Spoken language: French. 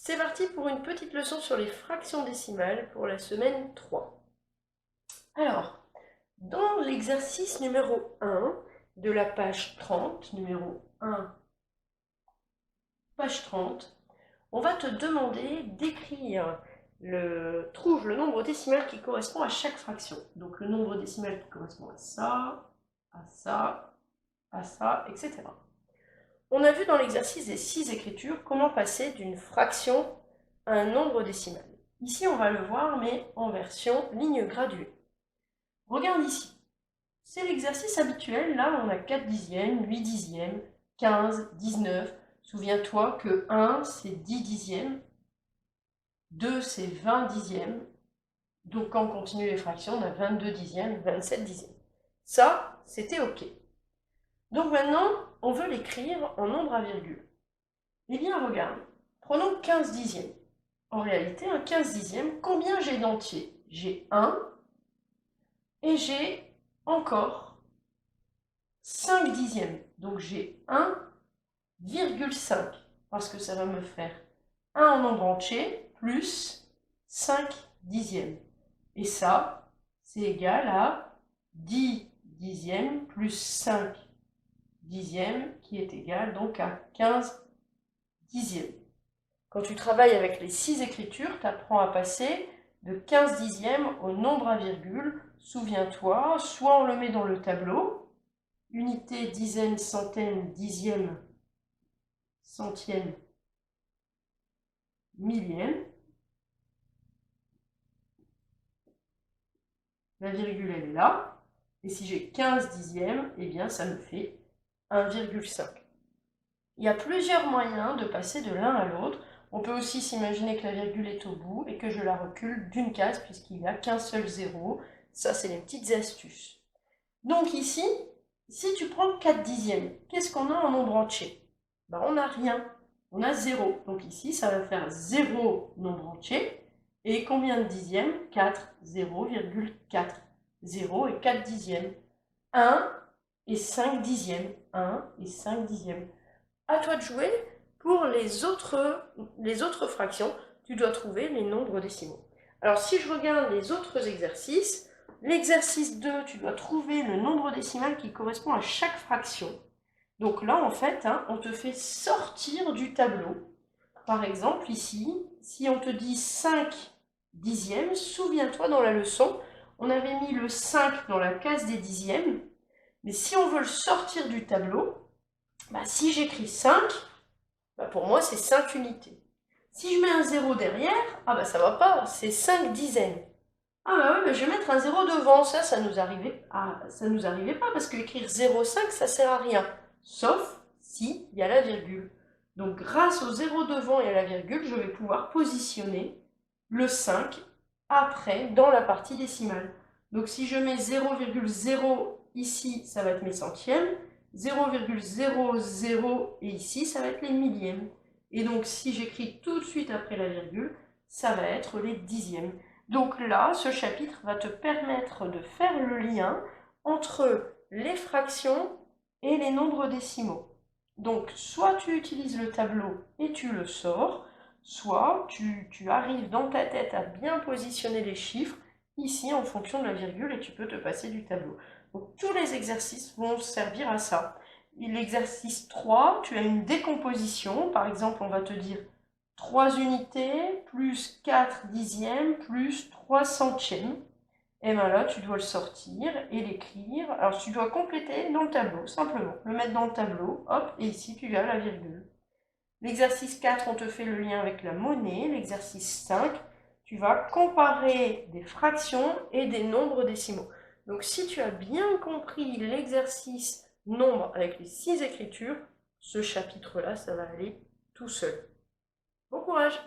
C'est parti pour une petite leçon sur les fractions décimales pour la semaine 3. Alors, dans l'exercice numéro 1 de la page 30, numéro 1, page 30, on va te demander d'écrire trouve le nombre décimal qui correspond à chaque fraction. Donc le nombre décimal qui correspond à ça, à ça, à ça, etc. On a vu dans l'exercice des 6 écritures comment passer d'une fraction à un nombre décimal. Ici, on va le voir, mais en version ligne graduée. Regarde ici. C'est l'exercice habituel. Là, on a 4 dixièmes, 8 dixièmes, 15, 19. Souviens-toi que 1, c'est 10 dixièmes. 2, c'est 20 dixièmes. Donc, quand on continue les fractions, on a 22 dixièmes, 27 dixièmes. Ça, c'était OK. Donc maintenant, on veut l'écrire en nombre à virgule. Eh bien, regarde, prenons 15 dixièmes. En réalité, un 15 dixièmes, combien j'ai d'entiers? J'ai 1 et j'ai encore 5 dixièmes. Donc j'ai 1,5 parce que ça va me faire 1 en nombre entier plus 5 dixièmes. Et ça, c'est égal à 10 dixièmes plus 5 dixièmes qui est égal donc à 15 dixièmes. Quand tu travailles avec les 6 écritures, tu apprends à passer de 15 dixièmes au nombre à virgule. Souviens-toi, soit on le met dans le tableau, unité, dizaine, centaine, dixième, centième, millième. La virgule, elle est là. Et si j'ai 15 dixièmes, eh bien, ça me fait 1,5. Il y a plusieurs moyens de passer de l'un à l'autre. On peut aussi s'imaginer que la virgule est au bout et que je la recule d'une case puisqu'il n'y a qu'un seul zéro. Ça, c'est les petites astuces. Donc ici, si tu prends 4 dixièmes, qu'est-ce qu'on a en nombre entier? Ben, on n'a rien, on a 0. Donc ici, ça va faire 0 nombre entier. Et combien de dixièmes? 4, 0,4. 0 et 4 dixièmes. 1 et 5 dixièmes. 1 et 5 dixièmes. À toi de jouer. Pour les autres fractions, tu dois trouver les nombres décimaux. Alors si je regarde les autres exercices, l'exercice 2, tu dois trouver le nombre décimal qui correspond à chaque fraction. Donc là, en fait, on te fait sortir du tableau. Par exemple, ici, si on te dit 5 dixièmes, souviens-toi dans la leçon, on avait mis le 5 dans la case des dixièmes, mais si on veut le sortir du tableau, bah, si j'écris 5, bah, pour moi c'est 5 unités. Si je mets un 0 derrière, ah bah ça va pas, c'est 5 dizaines. Ah bah oui, mais je vais mettre un 0 devant, ça nous arrivait, ça nous arrivait pas, parce que écrire 0,5 ça sert à rien, sauf si il y a la virgule. Donc grâce au 0 devant et à la virgule, je vais pouvoir positionner le 5 après dans la partie décimale. Donc si je mets 0,0 ici, ça va être mes centièmes, 0,00 et ici, ça va être les millièmes. Et donc si j'écris tout de suite après la virgule, ça va être les dixièmes. Donc là, ce chapitre va te permettre de faire le lien entre les fractions et les nombres décimaux. Donc, soit tu utilises le tableau et tu le sors, soit tu arrives dans ta tête à bien positionner les chiffres ici en fonction de la virgule et tu peux te passer du tableau. Donc, tous les exercices vont servir à ça. L'exercice 3, tu as une décomposition. Par exemple, on va te dire 3 unités plus 4 dixièmes plus 3 centièmes. Et bien là, tu dois le sortir et l'écrire. Alors, tu dois compléter dans le tableau, simplement. Le mettre dans le tableau, hop, et ici, tu as la virgule. L'exercice 4, on te fait le lien avec la monnaie. L'exercice 5, tu vas comparer des fractions et des nombres décimaux. Donc, si tu as bien compris l'exercice nombre avec les 6 écritures, ce chapitre-là, ça va aller tout seul. Bon courage!